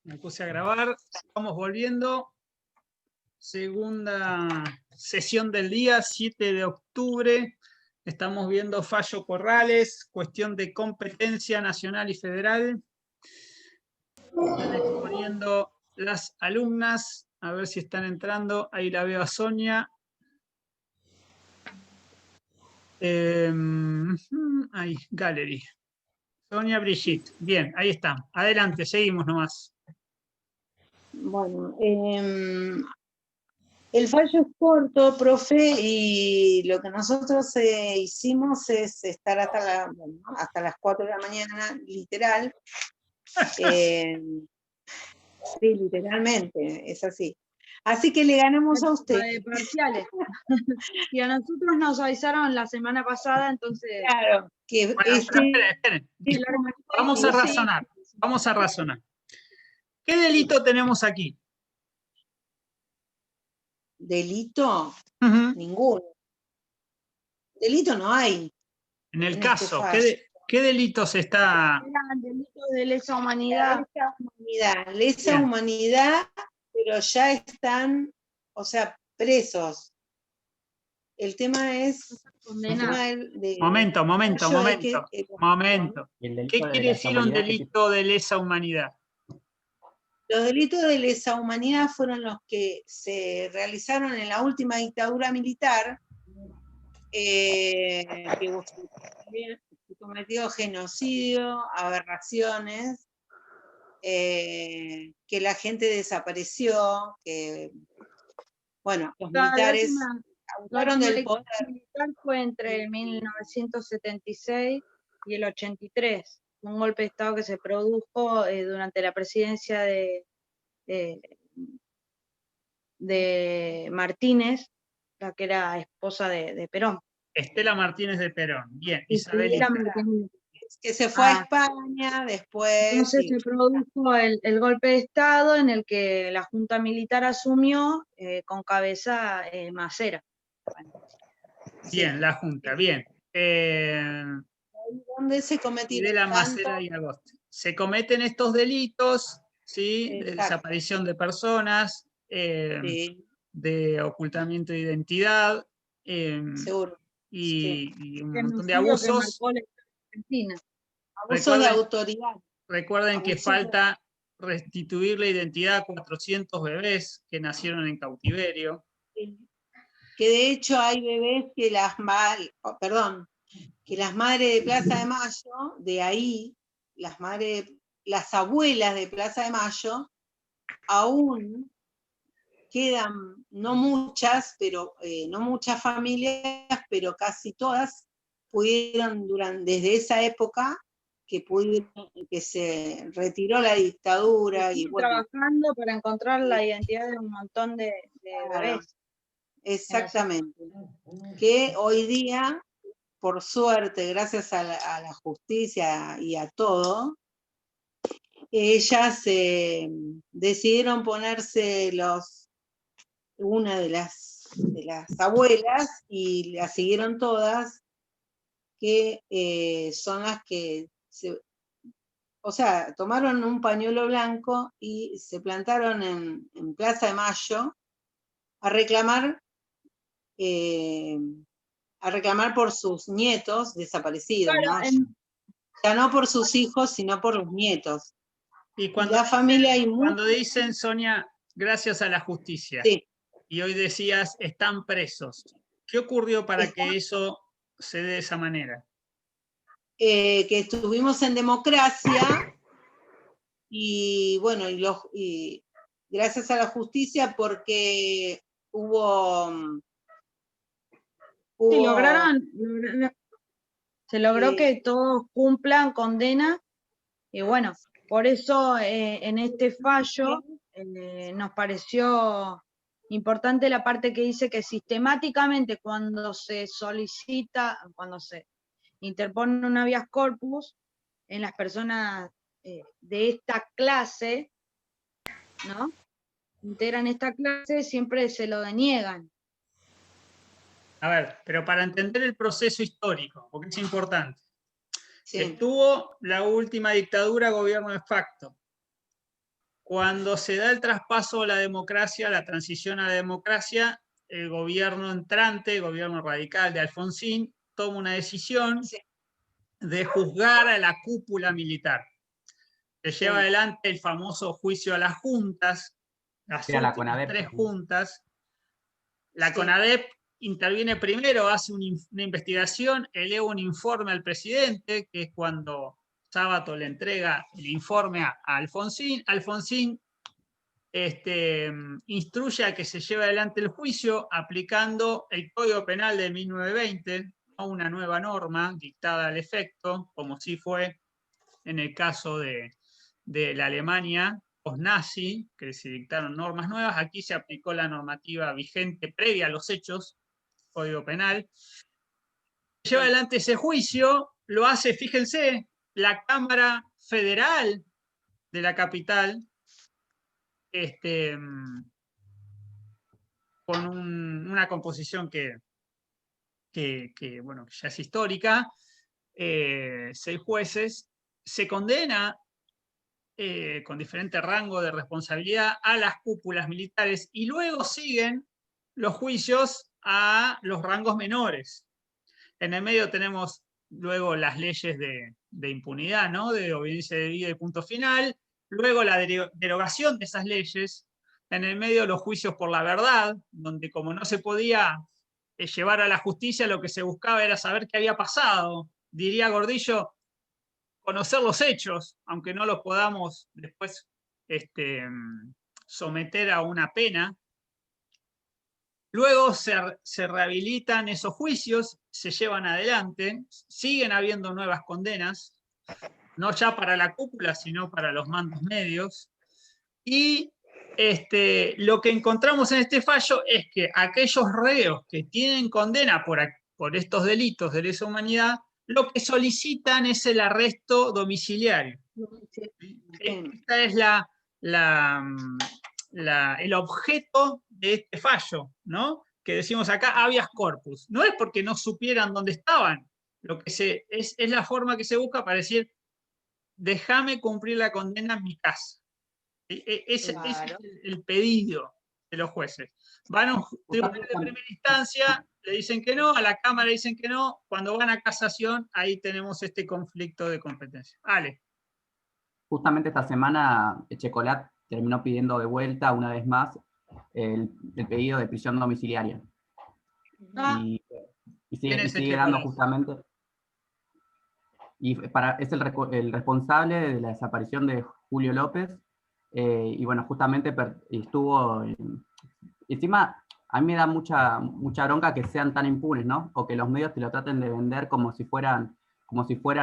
Me puse a grabar, vamos volviendo. Segunda sesión del día, 7 de octubre. Estamos viendo fallo Corrales, cuestión de competencia nacional y federal. Están exponiendo las alumnas, a ver si están entrando. Ahí la veo a Sonia. Ahí, Gallery. Sonia, Brigitte. Bien, ahí está. Adelante, seguimos nomás. Bueno, el fallo es corto, profe, y lo que nosotros hicimos es estar hasta las 4 de la mañana, literal. Sí, literalmente, es así. Así que le ganamos a usted. De parciales. Y a nosotros nos avisaron la semana pasada, entonces... Claro, que bueno, esperen. Vamos a razonar. ¿Qué delito tenemos aquí? ¿Delito? Ninguno. Delito no hay. En el caso, ¿qué delitos está? El delito de lesa humanidad. Lesa humanidad, pero ya están, o sea, presos. El tema es... Momento. ¿Qué quiere decir un delito de lesa humanidad? Los delitos de lesa humanidad fueron los que se realizaron en la última dictadura militar, que cometió genocidio, aberraciones, que la gente desapareció, que, bueno, los militares abusaron del poder. La militar fue entre 1976 y el 83, un golpe de Estado que se produjo durante la presidencia de Martínez, la que era esposa de Perón. Estela Martínez de Perón, bien. Isabelita Martínez. Que se fue a España después. Entonces se produjo el golpe de Estado en el que la Junta Militar asumió con cabeza Macera. Bueno. Bien, la Junta, bien. ¿Dónde se cometieron? De la Macera y Agosto. Se cometen estos delitos, ¿sí? De desaparición de personas, de ocultamiento de identidad, seguro. Y un montón de abusos. Abuso de autoridad. Recuerden que falta restituir la identidad a 400 bebés que nacieron en cautiverio. Que de hecho hay bebés que que las madres de Plaza de Mayo, de ahí, las abuelas de Plaza de Mayo, aún quedan, no muchas familias, pero casi todas pudieron desde esa época que se retiró la dictadura. Y bueno, trabajando para encontrar la identidad de un montón de bebés. Exactamente. Que hoy día, por suerte, gracias a la justicia y a todo, ellas decidieron ponerse una de las abuelas, y las siguieron todas, que son las que tomaron un pañuelo blanco y se plantaron en Plaza de Mayo a reclamar por sus nietos desaparecidos, claro, ¿no? Ya no por sus hijos, sino por los nietos. Y cuando, cuando dicen, Sonia, gracias a la justicia, sí. Y hoy decías, están presos. ¿Qué ocurrió para que eso se dé de esa manera? Que estuvimos en democracia, y bueno, y gracias a la justicia, porque se logró que todos cumplan condena, y bueno, por eso en este fallo nos pareció importante la parte que dice que sistemáticamente cuando se interpone un habeas corpus en las personas de esta clase, ¿no? Integran esta clase, siempre se lo deniegan. A ver, pero para entender el proceso histórico, porque es importante. Sí. Estuvo la última dictadura, gobierno de facto. Cuando se da el traspaso a la democracia, la transición a la democracia, el gobierno entrante, el gobierno radical de Alfonsín, toma una decisión de juzgar a la cúpula militar. Se lleva adelante el famoso juicio a las juntas, las Era la últimas CONADEP. 3 juntas. La CONADEP interviene primero, hace una investigación, eleva un informe al presidente, que es cuando Sábato le entrega el informe a Alfonsín. Alfonsín instruye a que se lleve adelante el juicio aplicando el Código Penal de 1920, no una nueva norma dictada al efecto, como sí fue en el caso de la Alemania post-nazi, que se dictaron normas nuevas. Aquí se aplicó la normativa vigente previa a los hechos, Código Penal. Lleva adelante ese juicio, lo hace, fíjense, la Cámara Federal de la capital, con una composición que bueno, que ya es histórica, 6 jueces, se condena con diferente rango de responsabilidad a las cúpulas militares, y luego siguen los juicios a los rangos menores. En el medio tenemos luego las leyes de impunidad, ¿no? De obediencia debida y punto final, luego la derogación de esas leyes, en el medio los juicios por la verdad, donde como no se podía llevar a la justicia, lo que se buscaba era saber qué había pasado. Diría Gordillo, conocer los hechos, aunque no los podamos después someter a una pena. Luego se rehabilitan esos juicios, se llevan adelante, siguen habiendo nuevas condenas, no ya para la cúpula, sino para los mandos medios. Y lo que encontramos en este fallo es que aquellos reos que tienen condena por estos delitos de lesa humanidad, lo que solicitan es el arresto domiciliario. Esta es el objeto de este fallo, ¿no? Que decimos acá, habeas corpus. No es porque no supieran dónde estaban, lo que es la forma que se busca para decir, déjame cumplir la condena en mi casa. Ese es el pedido de los jueces. Van a un tribunal de primera instancia, le dicen que no, a la Cámara le dicen que no, cuando van a casación, ahí tenemos este conflicto de competencia. Ale. Justamente esta semana Echecolat terminó pidiendo de vuelta una vez más el pedido de prisión domiciliaria. Y sigue dando justamente... Y es el responsable de la desaparición de Julio López, y bueno, justamente estuvo... encima, a mí me da mucha bronca que sean tan impunes, ¿no? O que los medios te lo traten de vender como si fueran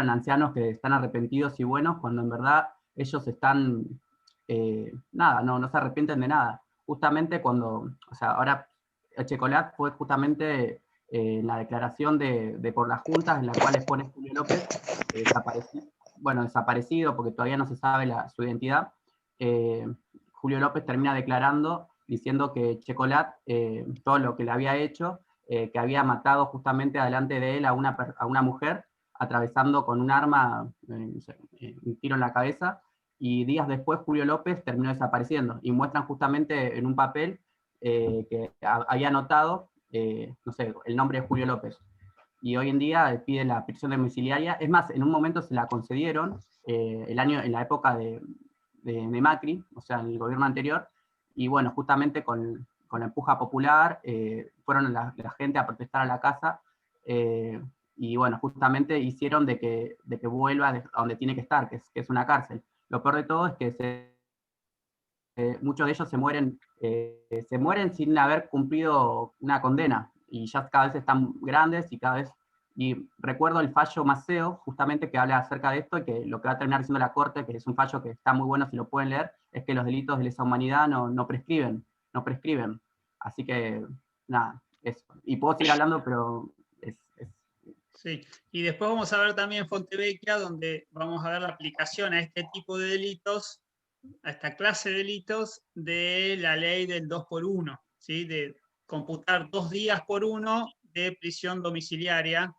ancianos que están arrepentidos y buenos, cuando en verdad ellos están... no se arrepienten de nada. Justamente cuando... O sea, ahora Echecolat fue justamente... la declaración de por las juntas en la cual expone Julio López, desaparecido porque todavía no se sabe su identidad. Julio López termina declarando, diciendo que Echecolat, todo lo que le había hecho, que había matado justamente delante de él a una mujer, atravesando con un arma, un tiro en la cabeza, y días después Julio López terminó desapareciendo, y muestran justamente en un papel que había anotado, no sé, el nombre de Julio López. Y hoy en día pide la prisión domiciliaria. Es más, en un momento se la concedieron, en la época de Macri, o sea, en el gobierno anterior, y bueno, justamente con la empuja popular, fueron la gente a protestar a la casa, y bueno, justamente hicieron de que vuelva a donde tiene que estar, que es una cárcel. Lo peor de todo es que muchos de ellos se mueren sin haber cumplido una condena, y ya cada vez están grandes y recuerdo el fallo Maceo, justamente, que habla acerca de esto, y que lo que va a terminar diciendo la Corte, que es un fallo que está muy bueno si lo pueden leer, es que los delitos de lesa humanidad no prescriben. Así que, nada, eso. Y puedo seguir hablando, pero Sí, y después vamos a ver también Fontevecchia, donde vamos a ver la aplicación a este tipo de delitos, a esta clase de delitos, de la ley del 2x1, ¿sí? De computar 2 días por 1 de prisión domiciliaria,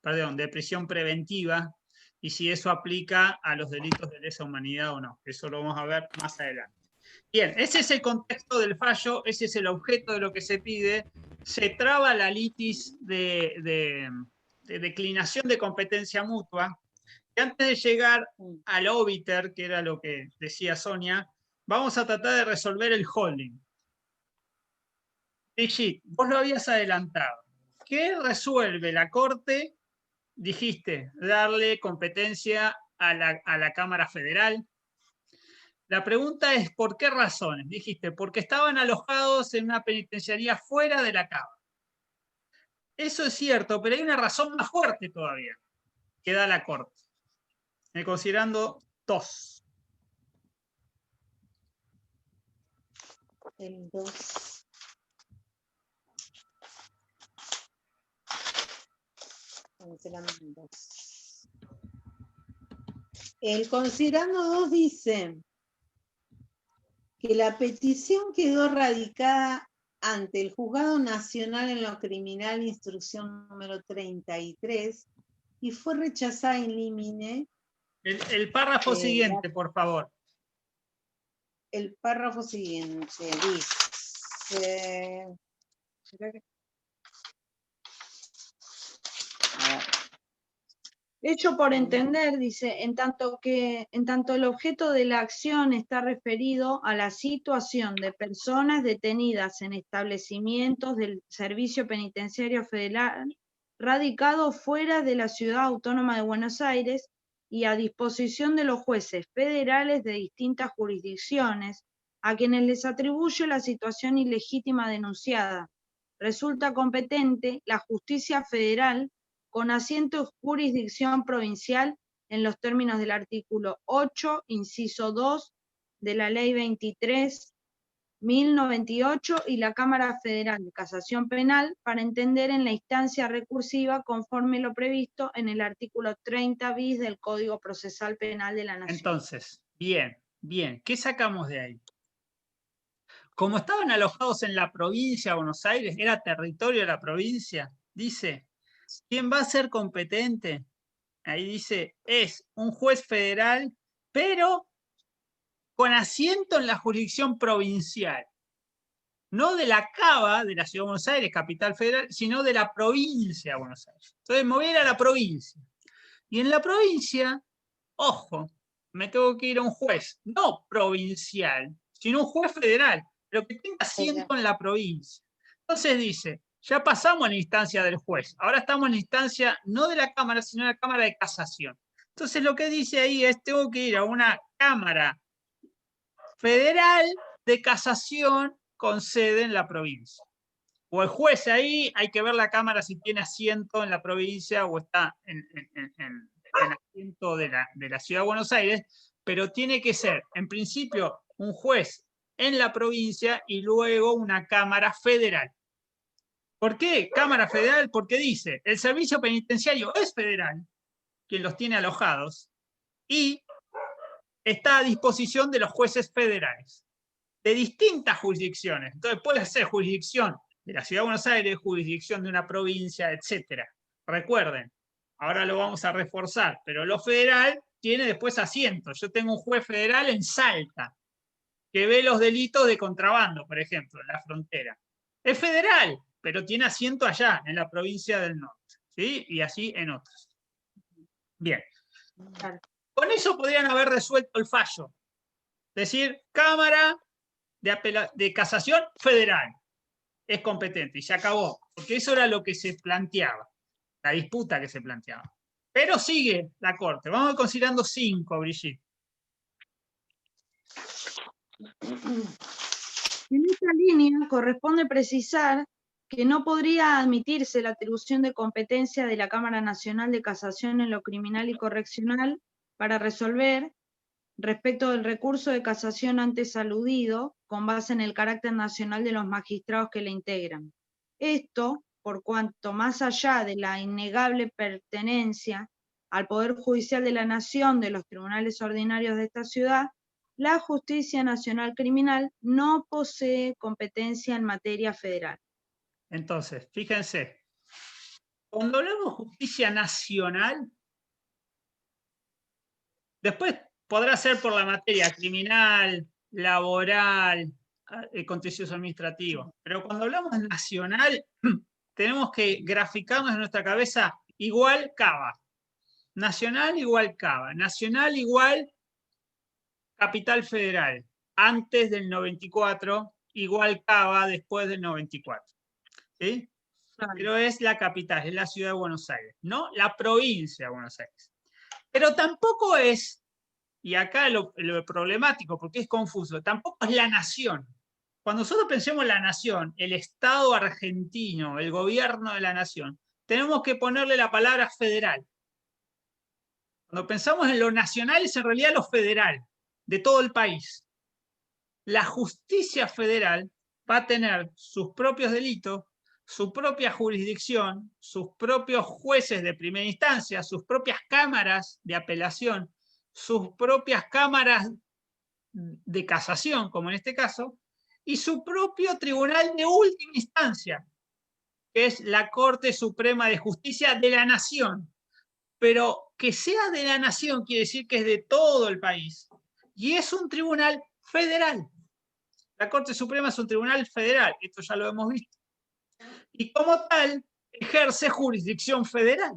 de prisión preventiva, y si eso aplica a los delitos de lesa humanidad o no. Eso lo vamos a ver más adelante. Bien, ese es el contexto del fallo, ese es el objeto de lo que se pide. Se traba la litis de declinación de competencia mutua. Y antes de llegar al obiter, que era lo que decía Sonia, vamos a tratar de resolver el holding. Brigitte, vos lo habías adelantado. ¿Qué resuelve la Corte? Dijiste, darle competencia a la Cámara Federal. La pregunta es, ¿por qué razones? Dijiste, porque estaban alojados en una penitenciaría fuera de la Cámara. Eso es cierto, pero hay una razón más fuerte todavía que da la Corte. Considerando 2. El 2. El considerando 2 dice que la petición quedó radicada ante el Juzgado Nacional en lo Criminal, instrucción número 33, y fue rechazada in limine. El párrafo siguiente, por favor. El párrafo siguiente dice... Hecho por entender, dice, en tanto el objeto de la acción está referido a la situación de personas detenidas en establecimientos del Servicio Penitenciario Federal radicados fuera de la Ciudad Autónoma de Buenos Aires y a disposición de los jueces federales de distintas jurisdicciones, a quienes les atribuye la situación ilegítima denunciada. Resulta competente la justicia federal con asiento en jurisdicción provincial en los términos del artículo 8, inciso 2 de la Ley 23.098 y la Cámara Federal de Casación Penal para entender en la instancia recursiva conforme lo previsto en el artículo 30 bis del Código Procesal Penal de la Nación. Entonces, bien, ¿qué sacamos de ahí? Como estaban alojados en la provincia de Buenos Aires, era territorio de la provincia, dice, ¿quién va a ser competente? Ahí dice, es un juez federal, pero con asiento en la jurisdicción provincial. No de la CABA, de la Ciudad de Buenos Aires, capital federal, sino de la provincia de Buenos Aires. Entonces me voy a ir a la provincia. Y en la provincia, ojo, me tengo que ir a un juez, no provincial, sino un juez federal, pero que tenga asiento en la provincia. Entonces dice, ya pasamos a la instancia del juez, ahora estamos en la instancia no de la Cámara, sino de la Cámara de Casación. Entonces lo que dice ahí es, tengo que ir a una Cámara Federal de Casación con sede en la provincia. O el juez ahí, hay que ver la Cámara si tiene asiento en la provincia o está en asiento de la Ciudad de Buenos Aires, pero tiene que ser, en principio, un juez en la provincia y luego una Cámara Federal. ¿Por qué Cámara Federal? Porque dice, el servicio penitenciario es federal, quien los tiene alojados, y está a disposición de los jueces federales, de distintas jurisdicciones. Entonces puede ser jurisdicción de la Ciudad de Buenos Aires, jurisdicción de una provincia, etc. Recuerden, ahora lo vamos a reforzar, pero lo federal tiene después asiento. Yo tengo un juez federal en Salta, que ve los delitos de contrabando, por ejemplo, en la frontera. Es federal, pero tiene asiento allá, en la provincia del norte, ¿sí? Y así en otras. Bien. Con eso podrían haber resuelto el fallo. Es decir, Cámara de Casación Federal es competente y se acabó, porque eso era lo que se planteaba, la disputa que se planteaba. Pero sigue la Corte. Vamos considerando 5, Brigitte. En esta línea corresponde precisar que no podría admitirse la atribución de competencia de la Cámara Nacional de Casación en lo criminal y correccional para resolver respecto del recurso de casación antes aludido, con base en el carácter nacional de los magistrados que le integran. Esto, por cuanto más allá de la innegable pertenencia al Poder Judicial de la Nación de los tribunales ordinarios de esta ciudad, la Justicia Nacional Criminal no posee competencia en materia federal. Entonces, fíjense, cuando hablamos de justicia nacional, después podrá ser por la materia criminal, laboral, contencioso administrativo. Pero cuando hablamos nacional, tenemos que graficarnos en nuestra cabeza igual Cava. Nacional igual Cava. Nacional igual Capital Federal. Antes del 94, igual Cava después del 94. ¿Sí? Pero es la capital, es la ciudad de Buenos Aires, no la provincia de Buenos Aires. Pero tampoco es, y acá lo problemático, porque es confuso, tampoco es la nación. Cuando nosotros pensemos en la nación, el Estado argentino, el gobierno de la nación, tenemos que ponerle la palabra federal. Cuando pensamos en lo nacional, es en realidad lo federal, de todo el país. La justicia federal va a tener sus propios delitos, su propia jurisdicción, sus propios jueces de primera instancia, sus propias cámaras de apelación, sus propias cámaras de casación, como en este caso, y su propio tribunal de última instancia, que es la Corte Suprema de Justicia de la Nación. Pero que sea de la Nación quiere decir que es de todo el país. Y es un tribunal federal. La Corte Suprema es un tribunal federal, esto ya lo hemos visto. Y como tal, ejerce jurisdicción federal.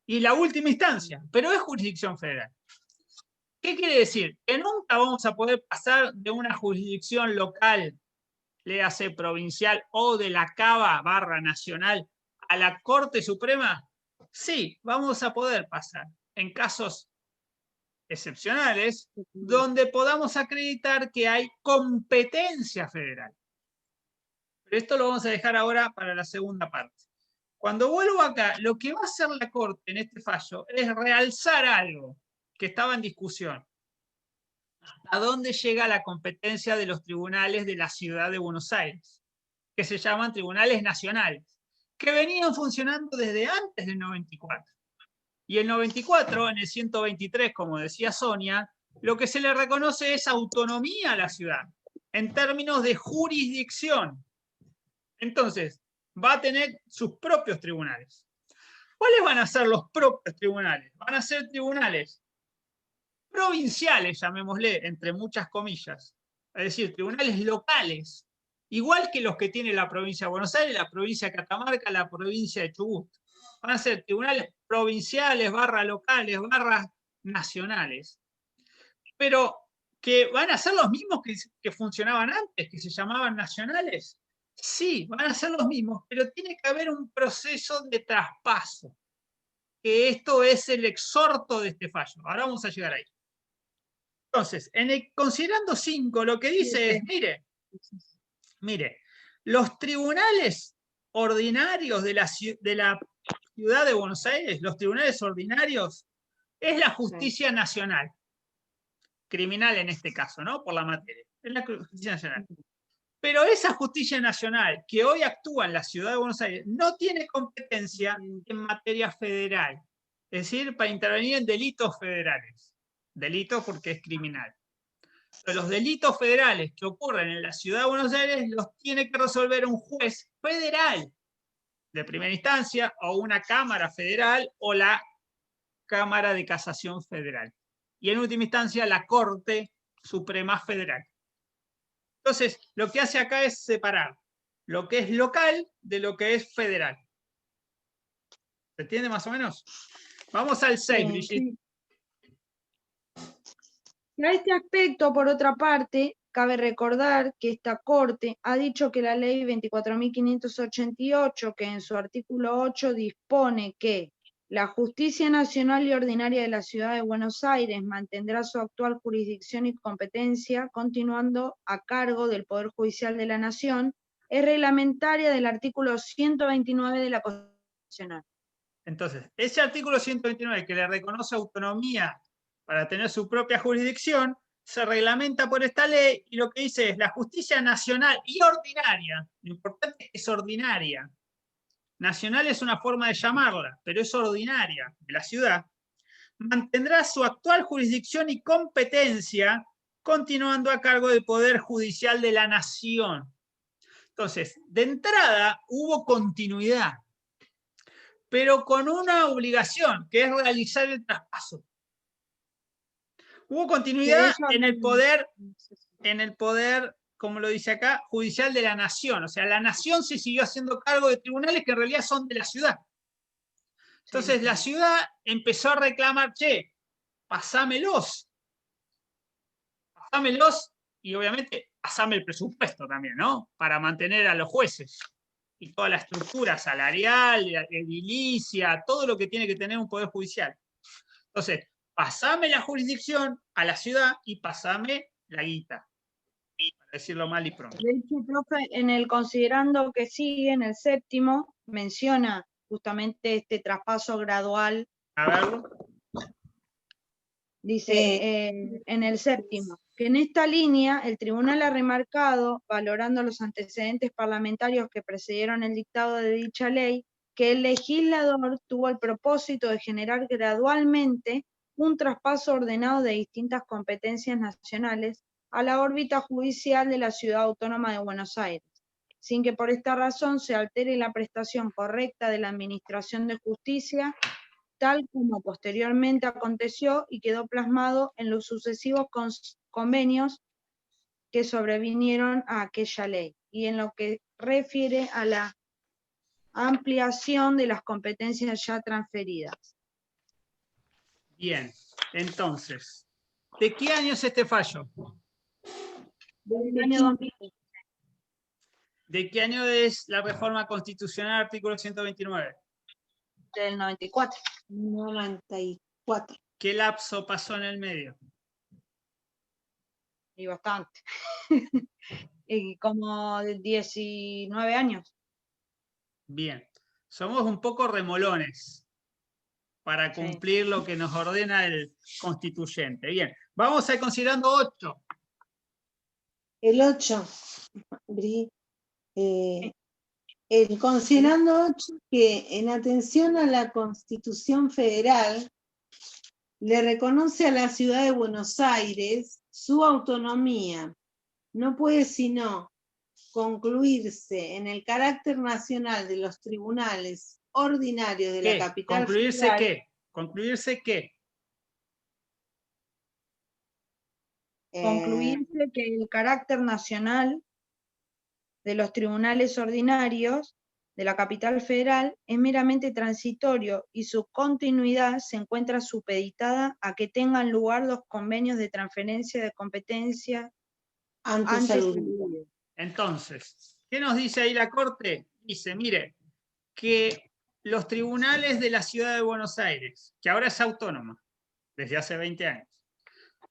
Y la última instancia, pero es jurisdicción federal. ¿Qué quiere decir? Que nunca vamos a poder pasar de una jurisdicción local, léase provincial, o de la Cava / nacional, a la Corte Suprema. Sí, vamos a poder pasar en casos excepcionales donde podamos acreditar que hay competencia federal. Pero esto lo vamos a dejar ahora para la segunda parte. Cuando vuelvo acá, lo que va a hacer la Corte en este fallo es realzar algo que estaba en discusión. ¿A dónde llega la competencia de los tribunales de la ciudad de Buenos Aires? Que se llaman tribunales nacionales, que venían funcionando desde antes del 94. Y el 94, en el 123, como decía Sonia, lo que se le reconoce es autonomía a la ciudad, en términos de jurisdicción. Entonces, va a tener sus propios tribunales. ¿Cuáles van a ser los propios tribunales? Van a ser tribunales provinciales, llamémosle, entre muchas comillas. Es decir, tribunales locales, igual que los que tiene la provincia de Buenos Aires, la provincia de Catamarca, la provincia de Chubut. Van a ser tribunales provinciales, / locales, / nacionales. Pero que van a ser los mismos que funcionaban antes, que se llamaban nacionales. Sí, van a ser los mismos, pero tiene que haber un proceso de traspaso. Que esto es el exhorto de este fallo. Ahora vamos a llegar ahí. Entonces, considerando 5, lo que dice es, mire, los tribunales ordinarios de la ciudad de Buenos Aires, los tribunales ordinarios, es la justicia nacional. Criminal en este caso, ¿no? Por la materia. Es la justicia nacional. Pero esa justicia nacional que hoy actúa en la ciudad de Buenos Aires no tiene competencia en materia federal. Es decir, para intervenir en delitos federales. Delitos porque es criminal. Pero los delitos federales que ocurren en la ciudad de Buenos Aires los tiene que resolver un juez federal de primera instancia o una cámara federal o la Cámara de Casación Federal. Y en última instancia la Corte Suprema Federal. Entonces, lo que hace acá es separar lo que es local de lo que es federal. ¿Se entiende más o menos? Vamos al 6, Brigitte. A este aspecto, por otra parte, cabe recordar que esta Corte ha dicho que la Ley 24.588, que en su artículo 8 dispone que la justicia nacional y ordinaria de la Ciudad de Buenos Aires mantendrá su actual jurisdicción y competencia, continuando a cargo del Poder Judicial de la Nación, es reglamentaria del artículo 129 de la Constitución. Entonces, ese artículo 129 que le reconoce autonomía para tener su propia jurisdicción, se reglamenta por esta ley y lo que dice es la justicia nacional y ordinaria, lo importante es que es ordinaria. Nacional es una forma de llamarla, pero es ordinaria de la ciudad, mantendrá su actual jurisdicción y competencia, continuando a cargo del Poder Judicial de la Nación. Entonces, de entrada hubo continuidad, pero con una obligación, que es realizar el traspaso. Hubo continuidad en el poder en el poder, como lo dice acá, judicial de la nación. O sea, la nación se siguió haciendo cargo de tribunales que en realidad son de la ciudad. Entonces la ciudad empezó a reclamar, che, pasámelos, y obviamente pasame el presupuesto también, ¿no? Para mantener a los jueces y toda la estructura salarial, edilicia, todo lo que tiene que tener un poder judicial. Entonces, pasame la jurisdicción a la ciudad y pasame la guita, para decirlo mal y pronto. De hecho, profe, en el considerando que sigue, en el 7º, menciona justamente este traspaso gradual. A verlo. Dice en el 7º, que en esta línea el tribunal ha remarcado, valorando los antecedentes parlamentarios que precedieron el dictado de dicha ley, que el legislador tuvo el propósito de generar gradualmente un traspaso ordenado de distintas competencias nacionales a la órbita judicial de la Ciudad Autónoma de Buenos Aires, sin que por esta razón se altere la prestación correcta de la administración de justicia, tal como posteriormente aconteció y quedó plasmado en los sucesivos convenios que sobrevinieron a aquella ley, y en lo que refiere a la ampliación de las competencias ya transferidas. Bien, entonces, ¿de qué año es este fallo? Del año 2000. ¿De qué año es la reforma constitucional, artículo 129? Del 94. 94. ¿Qué lapso pasó en el medio? Y bastante. Y como de 19 años. Bien, somos un poco remolones para cumplir lo que nos ordena el constituyente. Bien, vamos a ir considerando 8. El 8, el considerando 8, que en atención a la Constitución Federal le reconoce a la Ciudad de Buenos Aires su autonomía. No puede sino concluirse en el carácter nacional de los tribunales ordinarios de la capital ¿Concluirse federal. qué? ¿Concluirse qué? Concluirse que el carácter nacional de los tribunales ordinarios de la capital federal es meramente transitorio y su continuidad se encuentra supeditada a que tengan lugar los convenios de transferencia de competencia antes aludidos. Entonces, ¿qué nos dice ahí la Corte? Dice, mire, que los tribunales de la Ciudad de Buenos Aires, que ahora es autónoma desde hace 20 años,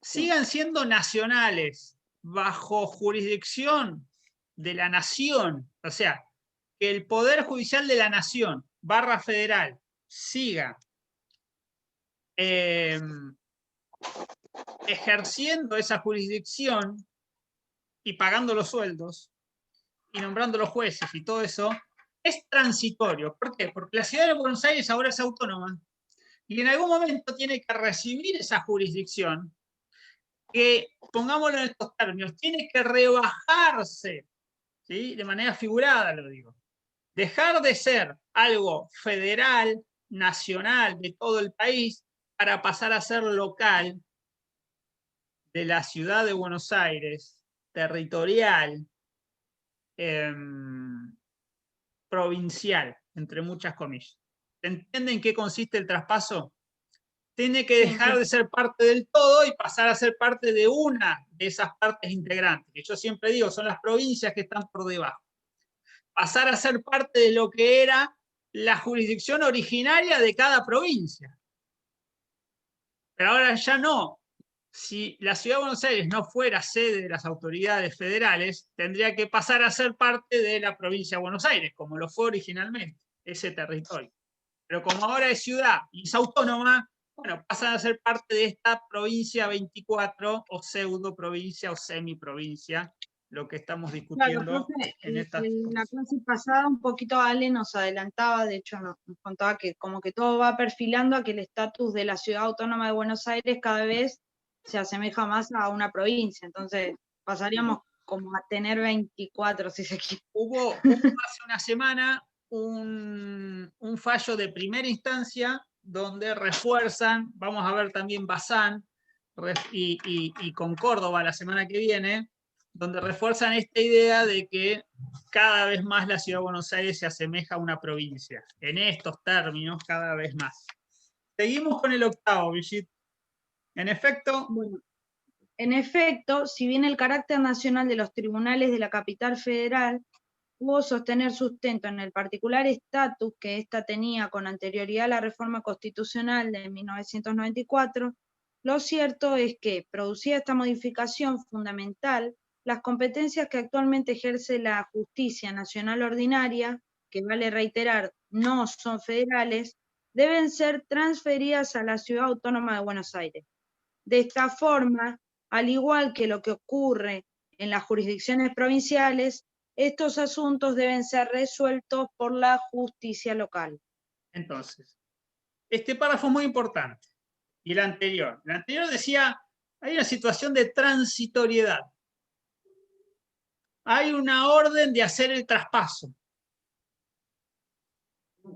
sigan siendo nacionales bajo jurisdicción de la nación, o sea, que el Poder Judicial de la Nación / federal siga ejerciendo esa jurisdicción y pagando los sueldos y nombrando los jueces y todo eso, es transitorio. ¿Por qué? Porque la Ciudad de Buenos Aires ahora es autónoma y en algún momento tiene que recibir esa jurisdicción que, pongámoslo en estos términos, tiene que rebajarse, ¿sí? De manera figurada lo digo. Dejar de ser algo federal, nacional, de todo el país, para pasar a ser local de la Ciudad de Buenos Aires, territorial, provincial, entre muchas comillas. ¿Entienden en qué consiste el traspaso? Tiene que dejar de ser parte del todo y pasar a ser parte de una de esas partes integrantes, que yo siempre digo, son las provincias que están por debajo. Pasar a ser parte de lo que era la jurisdicción originaria de cada provincia. Pero ahora ya no. Si la Ciudad de Buenos Aires no fuera sede de las autoridades federales, tendría que pasar a ser parte de la provincia de Buenos Aires, como lo fue originalmente, ese territorio. Pero como ahora es ciudad y es autónoma, bueno, pasan a ser parte de esta provincia 24, o pseudo provincia o semiprovincia, lo que estamos discutiendo. Claro, profe, en esta en la clase pasada un poquito Ale nos adelantaba, de hecho nos contaba que como que todo va perfilando a que el estatus de la Ciudad Autónoma de Buenos Aires cada vez se asemeja más a una provincia, entonces pasaríamos como a tener 24, si se quiere. Hubo hace una semana un fallo de primera instancia donde refuerzan, vamos a ver también Bazán y con Córdoba la semana que viene, donde refuerzan esta idea de que cada vez más la Ciudad de Buenos Aires se asemeja a una provincia. En estos términos, cada vez más. Seguimos con el octavo, Brigitte. En efecto, Bueno, en efecto, si bien el carácter nacional de los tribunales de la capital federal pudo sostener sustento en el particular estatus que ésta tenía con anterioridad a la reforma constitucional de 1994, lo cierto es que, producida esta modificación fundamental, las competencias que actualmente ejerce la justicia nacional ordinaria, que vale reiterar, no son federales, deben ser transferidas a la Ciudad Autónoma de Buenos Aires. De esta forma, al igual que lo que ocurre en las jurisdicciones provinciales, estos asuntos deben ser resueltos por la justicia local. entonces, este párrafo es muy importante. Y el anterior. El anterior decía, hay una situación de transitoriedad. Hay una orden de hacer el traspaso.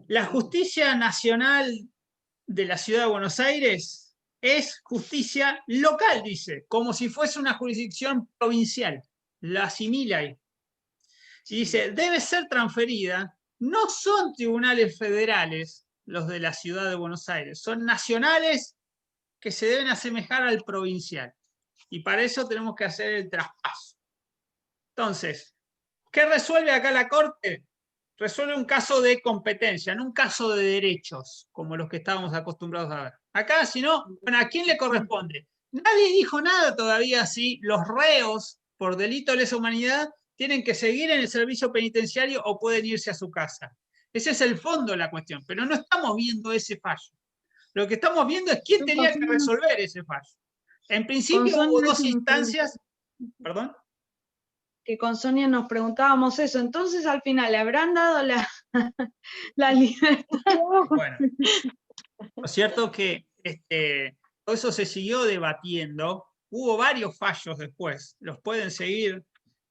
La justicia nacional de la Ciudad de Buenos Aires es justicia local, dice, como si fuese una jurisdicción provincial. La asimila ahí. Y dice, debe ser transferida. No son tribunales federales los de la Ciudad de Buenos Aires, son nacionales que se deben asemejar al provincial. Y para eso tenemos que hacer el traspaso. Entonces, ¿qué resuelve acá la Corte? Resuelve un caso de competencia, no un caso de derechos, como los que estábamos acostumbrados a ver. Acá, si no, bueno, ¿a quién le corresponde? Nadie dijo nada todavía si los reos por delito de lesa humanidad tienen que seguir en el servicio penitenciario o pueden irse a su casa. Ese es el fondo de la cuestión, pero no estamos viendo ese fallo. Lo que estamos viendo es quién tenía que resolver ese fallo. En principio hubo dos instancias, perdón. Que con Sonia nos preguntábamos eso, entonces al final le habrán dado la libertad. Bueno, lo cierto es que todo eso se siguió debatiendo, hubo varios fallos después, los pueden seguir,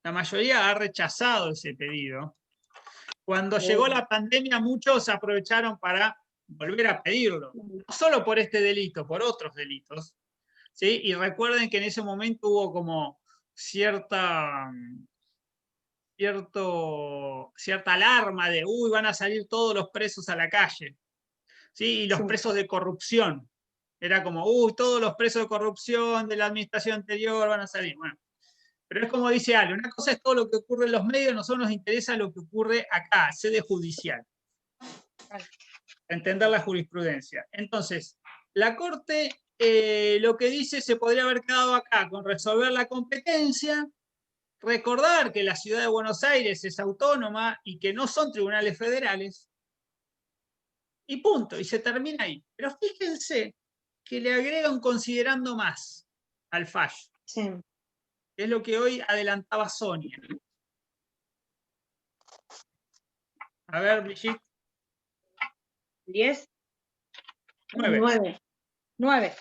la mayoría ha rechazado ese pedido. Cuando llegó la pandemia, muchos aprovecharon para volver a pedirlo, no solo por este delito, por otros delitos, ¿sí? Y recuerden que en ese momento hubo como cierta alarma de, uy, van a salir todos los presos a la calle, ¿sí? Y los presos de corrupción. Era como, uy, todos los presos de corrupción de la administración anterior van a salir. Bueno, pero es como dice Ale, una cosa es todo lo que ocurre en los medios, a nosotros nos interesa lo que ocurre acá, sede judicial. Entender la jurisprudencia. Entonces, la Corte lo que dice se podría haber quedado acá con resolver la competencia, recordar que la Ciudad de Buenos Aires es autónoma y que no son tribunales federales, y punto, y se termina ahí. Pero fíjense que le agrega un considerando más al fallo. Sí. Es lo que hoy adelantaba Sonia. A ver, Brigitte. 10, 9. 9.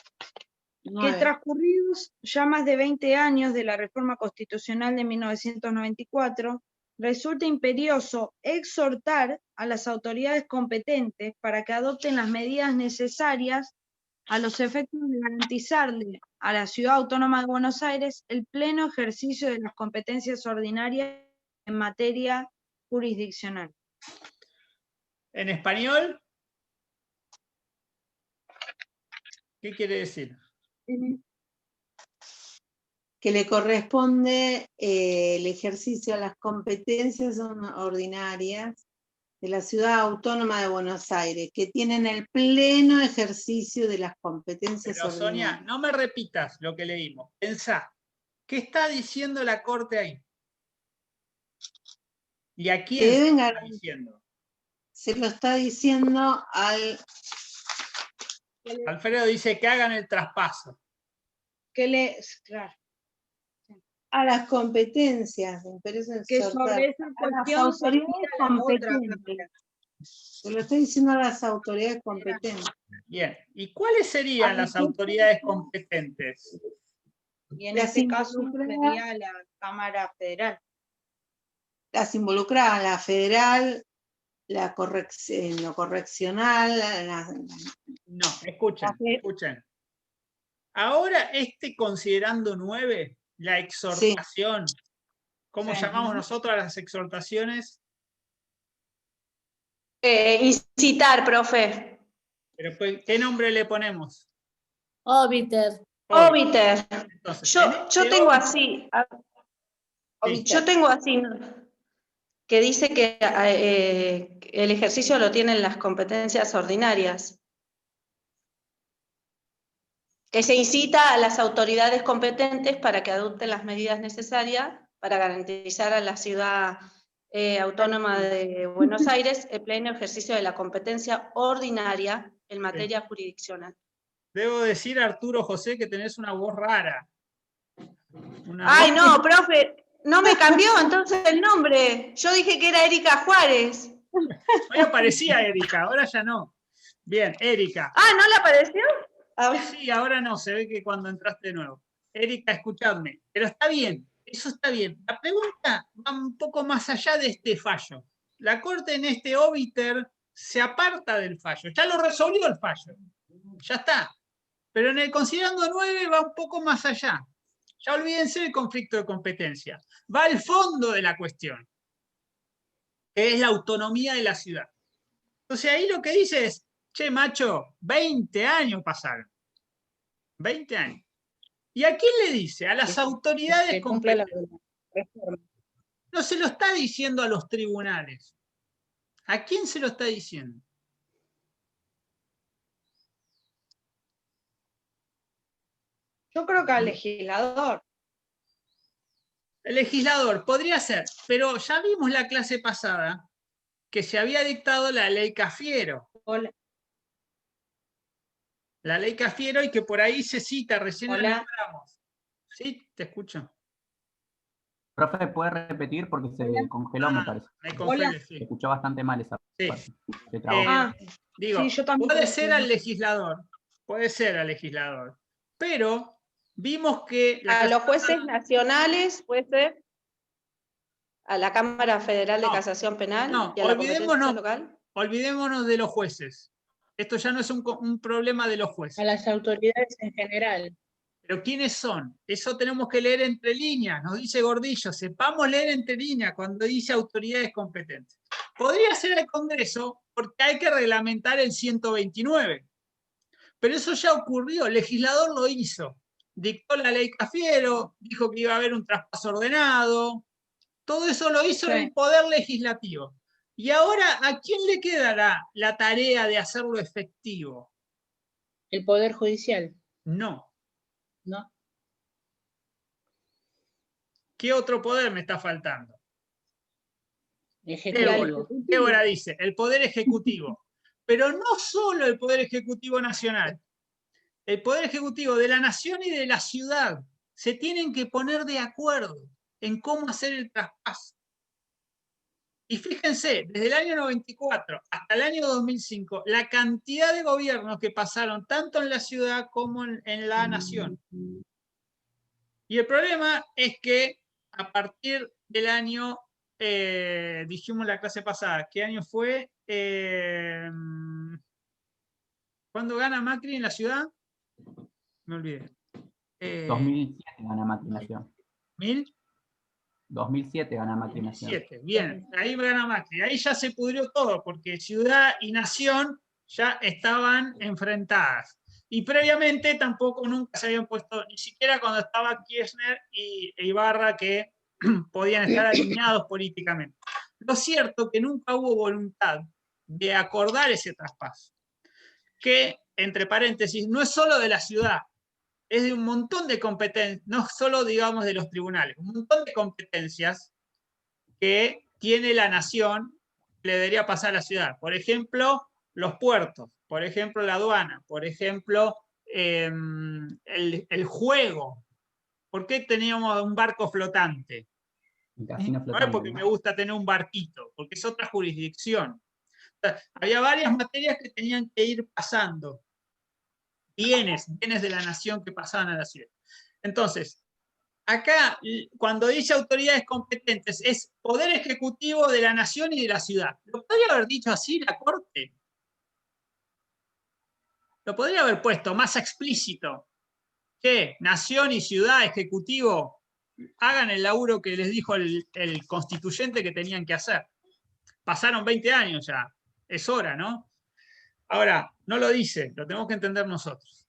Que transcurridos ya más de 20 años de la reforma constitucional de 1994, resulta imperioso exhortar a las autoridades competentes para que adopten las medidas necesarias a los efectos de garantizarle a la Ciudad Autónoma de Buenos Aires el pleno ejercicio de las competencias ordinarias en materia jurisdiccional. En español, ¿qué quiere decir? Que le corresponde el ejercicio de las competencias ordinarias de la Ciudad Autónoma de Buenos Aires, que tienen el pleno ejercicio de las competencias Pero, ordinarias. Sonia, no me repitas lo que leímos. Pensá, ¿qué está diciendo la Corte ahí? ¿Y a quién se lo está diciendo? Se lo está diciendo al... Alfredo dice que hagan el traspaso. Claro. A las competencias, que sobre esa cuestión se competentes. Se lo está diciendo a las autoridades competentes. Bien, ¿y cuáles serían las autoridades competentes? Y en este caso sería la Cámara Federal. Las involucradas, la federal, lo correccional. No, escuchen. Ahora considerando 9, la exhortación, ¿Cómo Sí. llamamos nosotros a las exhortaciones? Incitar, profe. Pero, pues, ¿qué nombre le ponemos? Óbiter. Óbiter. Entonces, Yo tengo así. Sí. Yo tengo así, que dice que el ejercicio lo tienen las competencias ordinarias. Que se incita a las autoridades competentes para que adopten las medidas necesarias para garantizar a la ciudad autónoma de Buenos Aires el pleno ejercicio de la competencia ordinaria en materia jurisdiccional. Debo decir, Arturo José, que tenés una voz rara. Ay, no, profe, no me cambió entonces el nombre. Yo dije que era Erika Juárez. Hoy aparecía Erika, ahora ya no. Bien, Erika. Ah, ¿no le apareció? Sí, ahora no, se ve que cuando entraste de nuevo. Erika, escuchadme, pero está bien, eso está bien. La pregunta va un poco más allá de este fallo. La Corte en este óbiter se aparta del fallo, ya lo resolvió el fallo, ya está. Pero en el considerando 9 va un poco más allá. Ya olvídense del conflicto de competencia. Va al fondo de la cuestión, que es la autonomía de la ciudad. Entonces ahí lo que dice es, che, macho, 20 años pasaron. 20 años. ¿Y a quién le dice? A las autoridades Que cumpla la competentes. reforma. No se lo está diciendo a los tribunales. ¿A quién se lo está diciendo? Yo creo que al legislador. El legislador podría ser, pero ya vimos la clase pasada que se había dictado la ley Cafiero. Hola. La ley Cafiero y que por ahí se cita, recién la Hola. nombramos. Sí, te escucho. Profe, ¿puede repetir? Porque se congeló, me parece. Me congelé, Hola. sí. Se escuchó bastante mal esa Sí. parte. Se trabó. Digo, Sí, yo también puede creo ser que- al legislador, puede ser al legislador, pero vimos que A los jueces nacionales, puede ser, a la Cámara Federal de No, Casación Penal no, y a la competencia local. olvidémonos de los jueces. Esto ya no es un problema de los A jueces. las autoridades en general. Pero ¿quiénes son? Eso tenemos que leer entre líneas, nos dice Gordillo, sepamos leer entre líneas cuando dice autoridades competentes. Podría ser el Congreso porque hay que reglamentar el 129. Pero eso ya ocurrió, el legislador lo hizo. Dictó la ley Cafiero, dijo que iba a haber un traspaso ordenado. Todo eso lo hizo el Poder Legislativo. Y ahora, ¿a quién le quedará la tarea de hacerlo efectivo? El Poder Judicial, No. ¿no? ¿Qué otro poder me está faltando? Ejecutivo. Débora dice, el Poder Ejecutivo. Pero no solo el Poder Ejecutivo Nacional. El Poder Ejecutivo de la Nación y de la ciudad se tienen que poner de acuerdo en cómo hacer el traspaso. Y fíjense, desde el año 94 hasta el año 2005, la cantidad de gobiernos que pasaron tanto en la ciudad como en la nación. Y el problema es que a partir del año, dijimos la clase pasada, ¿qué año fue? ¿Cuándo gana Macri en la ciudad? Me olvidé. 2007 gana Macri Nación. ¿1000? 2007 gana Macri Nación. 2007, bien, ahí gana Macri. Ahí ya se pudrió todo, porque ciudad y nación ya estaban enfrentadas. Y previamente tampoco nunca se habían puesto, ni siquiera cuando estaba Kirchner e Ibarra, que podían estar alineados políticamente. Lo cierto es que nunca hubo voluntad de acordar ese traspaso, que, entre paréntesis, no es solo de la ciudad, es de un montón de competencias, no solo, digamos, de los tribunales, un montón de competencias que tiene la nación que le debería pasar a la ciudad. Por ejemplo, los puertos, por ejemplo, la aduana, por ejemplo, el juego. ¿Por qué teníamos un barco flotante? No es porque me gusta tener un barquito, porque es otra jurisdicción. O sea, había varias materias que tenían que ir pasando. Bienes de la nación que pasaban a la ciudad. Entonces, acá, cuando dice autoridades competentes, es poder ejecutivo de la nación y de la ciudad. ¿Lo podría haber dicho así la Corte? Lo podría haber puesto más explícito. ¿Qué? Nación y ciudad, ejecutivo. hagan el laburo que les dijo el constituyente que tenían que hacer. Pasaron 20 años ya, es hora, ¿no? Ahora, no lo dice, lo tenemos que entender nosotros.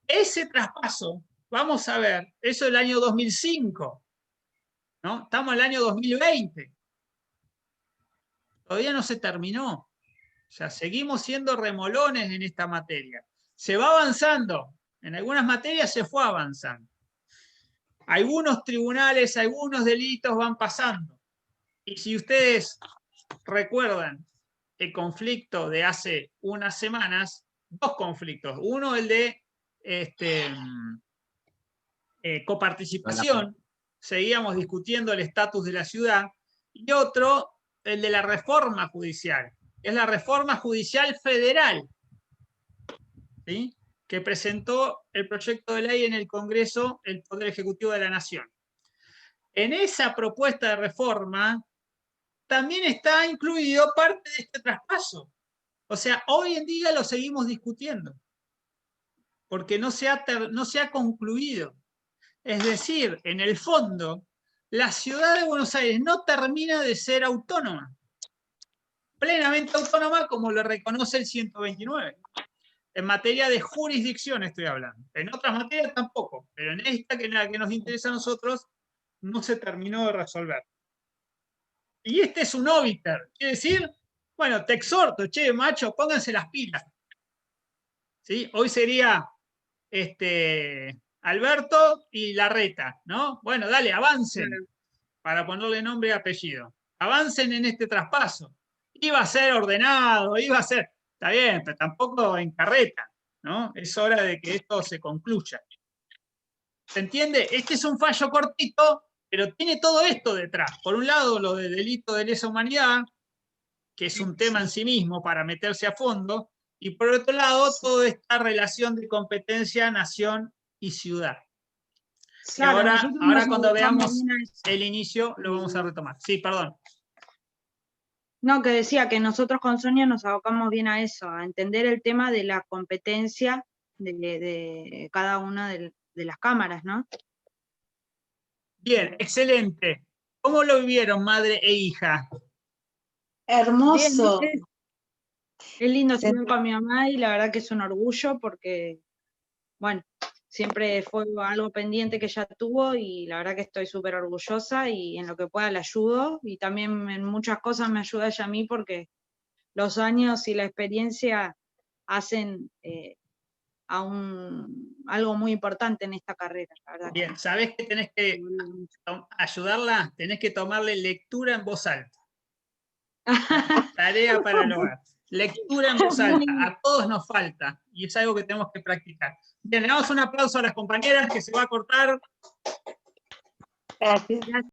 Ese traspaso, vamos a ver, eso es el año 2005, ¿no? Estamos en el año 2020. Todavía no se terminó. O sea, seguimos siendo remolones en esta materia. Se va avanzando. En algunas materias se fue avanzando. Algunos tribunales, algunos delitos van pasando. Y si ustedes recuerdan el conflicto de hace unas semanas, dos conflictos. Uno, el de coparticipación, seguíamos discutiendo el estatus de la ciudad, y otro, el de la reforma judicial, es la reforma judicial federal, ¿sí? Que presentó el proyecto de ley en el Congreso el Poder Ejecutivo de la Nación. En esa propuesta de reforma también está incluido parte de este traspaso. O sea, hoy en día lo seguimos discutiendo, porque no se ha concluido. Es decir, en el fondo, la ciudad de Buenos Aires no termina de ser autónoma, plenamente autónoma como lo reconoce el 129. En materia de jurisdicción estoy hablando. En otras materias tampoco, pero en esta, que es la que nos interesa a nosotros, no se terminó de resolver. Y este es un obiter, quiere decir, bueno, te exhorto, che, macho, pónganse las pilas. ¿Sí? Hoy sería Alberto y Larreta, ¿no? Bueno, dale, avancen, para ponerle nombre y apellido. Avancen en este traspaso. Iba a ser ordenado, iba a ser, está bien, pero tampoco en carreta, ¿no? Es hora de que esto se concluya. ¿Se entiende? Este es un fallo cortito, pero tiene todo esto detrás. Por un lado, lo de delito de lesa humanidad, que es un tema en sí mismo para meterse a fondo, y por otro lado, toda esta relación de competencia, nación y ciudad. Claro, ahora nosotros nos cuando abocamos veamos bien a eso. el inicio, lo vamos a retomar. Sí, perdón. No, que decía que nosotros con Sonia nos abocamos bien a eso, a entender el tema de la competencia de cada una de las cámaras, ¿no? Bien, excelente. ¿Cómo lo vivieron, madre e hija? Hermoso. Bien, es lindo estudiar con mi mamá y la verdad que es un orgullo porque, bueno, siempre fue algo pendiente que ella tuvo y la verdad que estoy súper orgullosa y en lo que pueda la ayudo y también en muchas cosas me ayuda ella a mí porque los años y la experiencia hacen algo muy importante en esta carrera, la verdad. Bien, ¿sabés que tenés que ayudarla? Tenés que tomarle lectura en voz alta. Tarea para el hogar. Lectura en voz alta. A todos nos falta y es algo que tenemos que practicar. Bien, le damos un aplauso a las compañeras que se va a cortar. Gracias.